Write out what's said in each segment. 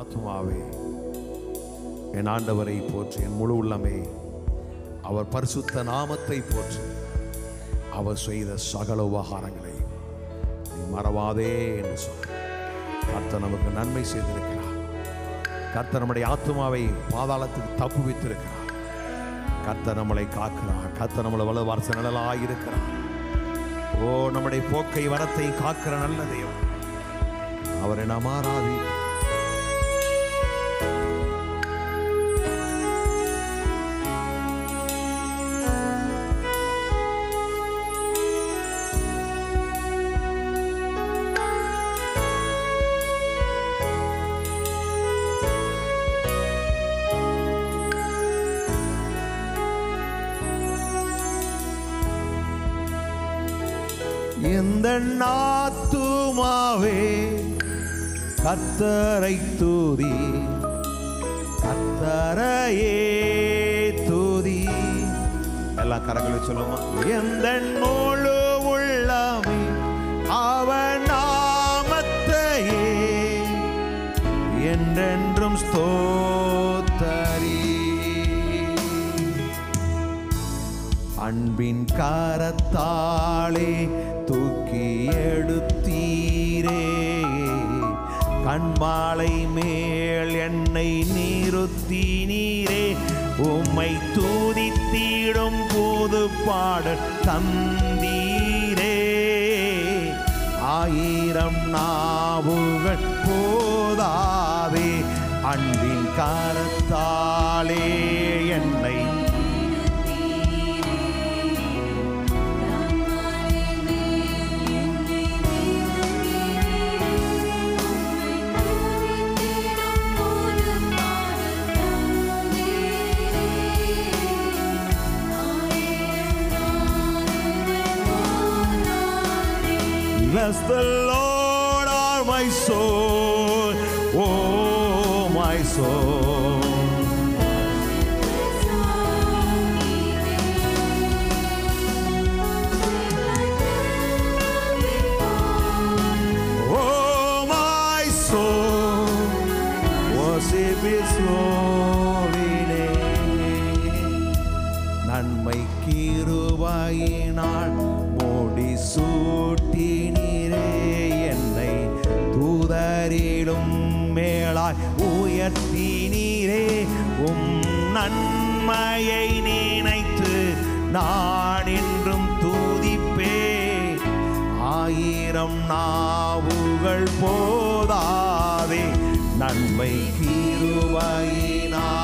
ஆத்துமாவே என் ஆண்டவரை போற்று, என் முழு உள்ளமே அவர் பரிசுத்த நாமத்தை போற்று. அவர் செய்த சகல உபகாரங்களை நீ மறவாதே என்று சொல். கர்த்தர் நமக்கு நன்மை செய்திருக்கிறார். கர்த்தர் நம்முடைய ஆத்துமாவை பாதாளத்துக்கு தப்புவித்திருக்கிறார். கர்த்தர் நம்மளை காக்கிறார். கர்த்தர் நம்மளை வலுவார்ச நிழலாயிருக்கிறார். ஓ, நம்முடைய போக்கை வரத்தை காக்கிற நல்ல தெய்வம். அவரை நாம் ஆராதி. எந்த ஆத்துமாவே கர்த்தரை துதி, கர்த்தரையே துதி. எல்லா கரங்களை சொல்லுமா? எந்த முழு உள்ளமே அவர் நாமத்தையே என்றென்றும் ஸ்தோத்தரி. அன்பின் கரத்தாலே தூக்கி எடுத்தீரே, கண்மாலை மேல் என்னை நிறுத்தினீரே. உம்மை துதித்திடும் புது பாடல் தந்தீரே. ஆயிரம் நாவுகள் போதாதே, அன்பின் கரத்தாலே என்னை Bless the Lord, all my soul, oh my soul. Oh my soul, worship His holy name. நன்மை கிருபையினால் மூடி சூட்டினீரே, என்னை தூதரிலும் மேலாய் உயர்த்தினீரே. உம் நன்மையை நினைத்து நான் என்றும் துதிப்பேன். ஆயிரம் நாவுகள் போதாதே, நன்மை கிருபையினால்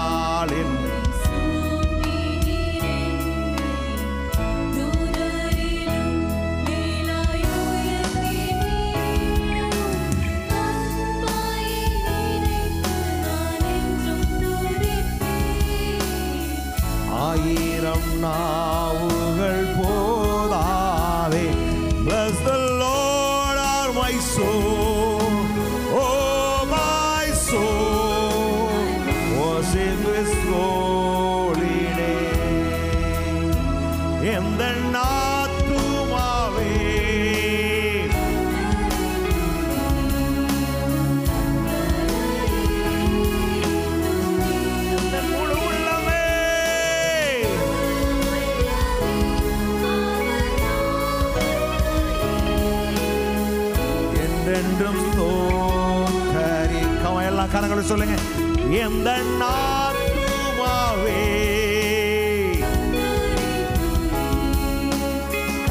ஆயிரம் நாவுகள் போதாதே. Bless the Lord, all my soul, oh my soul, worship His holy name. எந்த ஆத்துமாவே என்றும் ஸ்தோத்தரி. எல்லா கரங்களும் சொல்லுங்க. எந்த ஆத்துமாவே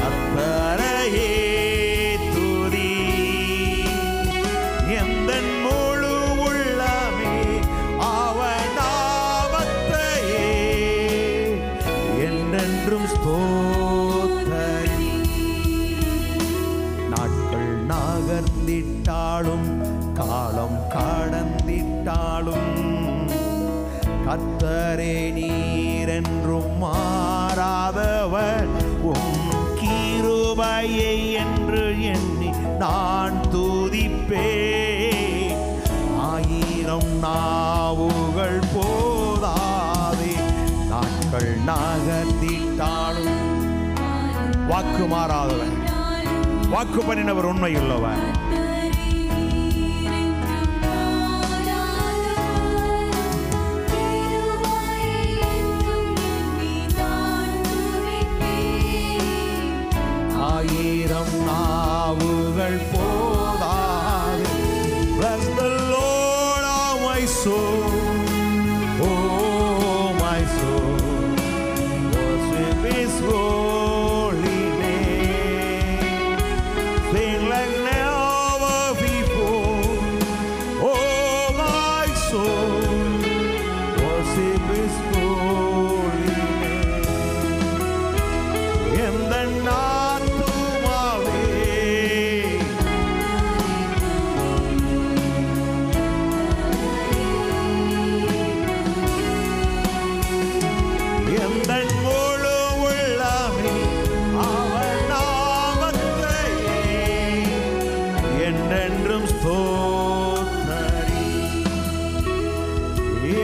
கர்த்தரையே துதி, எந்த முழு உள்ளமே அவர் நாமத்தையே என்றென்றும் ஸ்தோத்தரி. நாட்கள் நகர்ந்திட்டாலும் காலம் கடந்திட்டாலும் கர்த்தரே நீர் என்றும் மாறாதவர். உம் கிருபையை என்று எண்ணி நான் துதிப்பேன். ஆயிரம் நாவுகள் போதாதே, நாட்கள் நகர்ந்திட்டாலும் வாக்கு மாறாதவர், வாக்கு பண்ணினவர் உண்மையுள்ளவர். soul, oh my soul, worship His holy name. Sing like never before, oh my soul, worship His holy name. In the night to my way, in the முழு உள்ளமே அவர் நாமத்தை என்றென்றும் ஸ்தோத்தரி.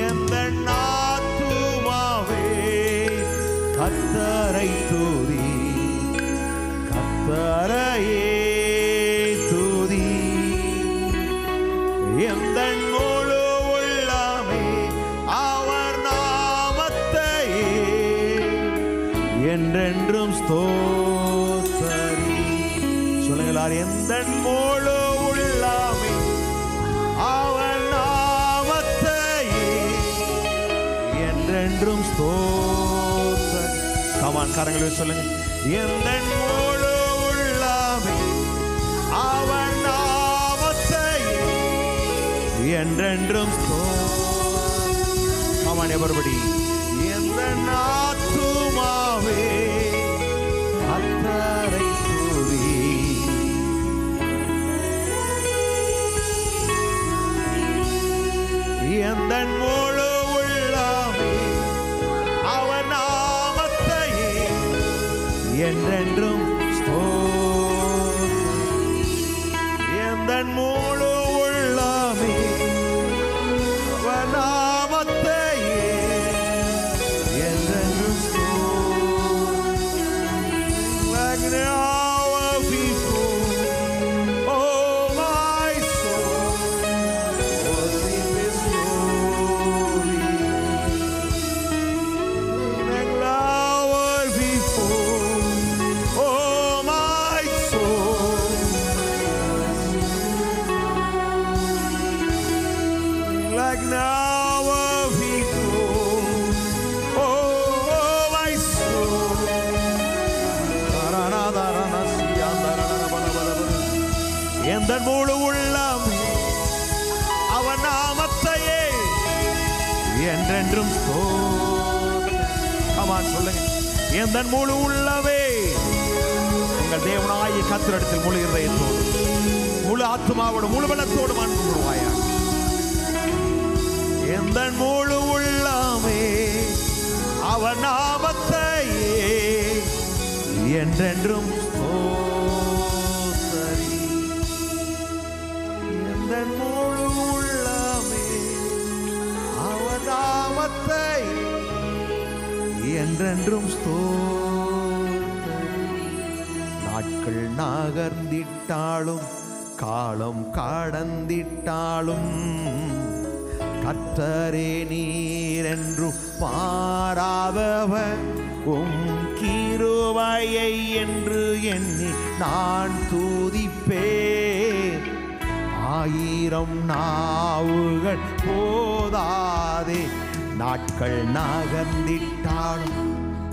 இந்த நாத்துமாவே கர்த்தரை துதி, கர்த்தரையே துதி. இந்த முழு உள்ளமே அவர் நாமத்தையே என்றென்றும் ஸ்தோத்தரி. சொல்லுங்க எல்லாரும், எந்த முழு உள்ளமே அவர் நாமத்தையே என்றென்றும் ஸ்தோத்தரி. கமான், கரங்களை சொல்லுங்க. எந்த முழு உள்ளமே அவர் நாமத்தையே என்றென்றும் ஸ்தோத்தரி. Come on, everybody. எந்த ஆத்துமாவே கர்த்தரை துதி, எந்த முழு உள்ளமே அவர் நாமத்தையே என்றென்றும் ஸ்தோத்தரி. எந்த முழு உள்ளமே அவர் நாமத்தையே என்றென்றும் ஸ்தோத்தரி. Like never before, oh my soul, worship His holy name. Like never before, oh my soul, like never before, oh my soul. எந்த முழு உள்ளமே அவர் நாமத்தையே என்றென்றும் ஸ்தோத்தரி. கமான், சொல்லுங்க. எந்த முழு உள்ளமே உங்கள் தேவனாகிய கர்த்தரிடத்தில் முழு இதயத்தோடு, முழு ஆத்துமாவோடு, முழு பலத்தோடு அன்பு கூறுவாயாக. எந்த முழு உள்ளமே அவர் நாமத்தையே என்றென்றும் ஸ்தோத்தரி. எந்த முழு உள்ளமே அவர் நாமத்தையே என்றென்றும் ஸ்தோத்தரி. நாட்கள் நகர்ந்திட்டாலும் காலம் கடந்திட்டாலும் கர்த்தரே நீர் என்று மாறாதவர், கிருபையை என்று எண்ணி நான் துதிப்பேன். ஆயிரம் நாவுகள் போதாதே, நாட்கள் நகர்ந்திட்டாலும்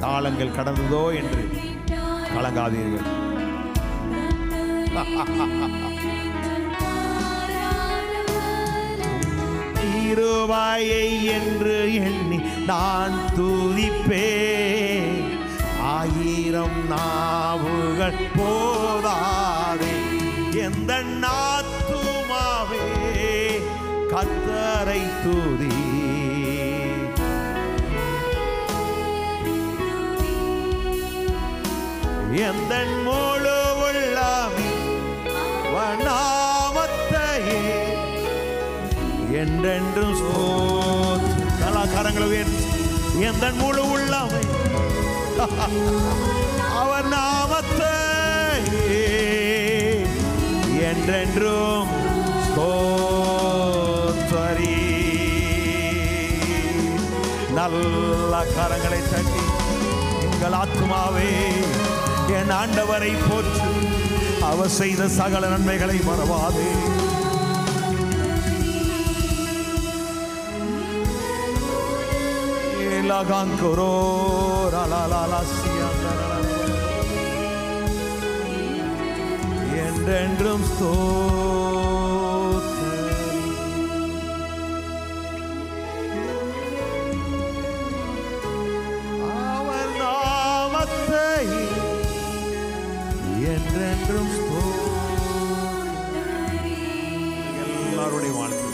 காலங்கள் கடந்ததோ என்று கலங்காதீர்கள். கிருபையை என்று எண்ணி நான் துதிப்பேன். ஆயிரம் நாவுகள் போதாதே, எந்த ஆத்துமாவே கர்த்தரை துதி. எந்த முழு உள்ளமே அவர் நாமத்தையே என்றென்றும் ஸ்தோத்தரி. கரங்களை உயர்த்தி, எந்த முழு உள்ளமே அவர் நாமத்தையே என்றென்றும் ஸ்தோத்தரி. நல்ல கரங்களை தட்டி, எங்கள் ஆத்துமாவே என் ஆண்டவரை போற்று, அவர் செய்த சகல நன்மைகளை மறவாதே. லகாங்கரோ ரலலலசியா என்றென்றும் அவர் நாமத்தை என்றென்றும் எல்லாருடைய வாழ்க்கை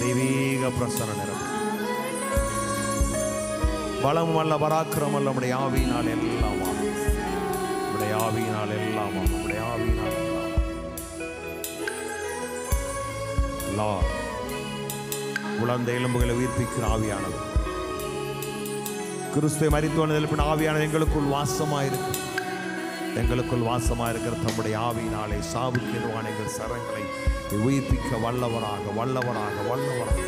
தெய்வீக பிரசன்ன நிறம் பலம் அல்ல பராக்கிரம் அல்ல நம்முடைய ஆவியினால் எல்லாம் நம்முடைய ஆவியினால் எல்லாம் நம்முடைய ஆவியினால் எல்லாம் உலர்ந்த எலும்புகளை உயிர்ப்பிக்கிற ஆவியானது கிறிஸ்துவை மரித்தோன எழுப்பின ஆவியானது எங்களுக்குள் வாசமாயிருக்கு. எங்களுக்குள் வாசமாயிருக்கிற தம்முடைய ஆவியினாலே சாவுக்கு எதுவான எங்கள் சரங்களை உயிர்ப்பிக்க வல்லவராக வல்லவராக வல்லவராக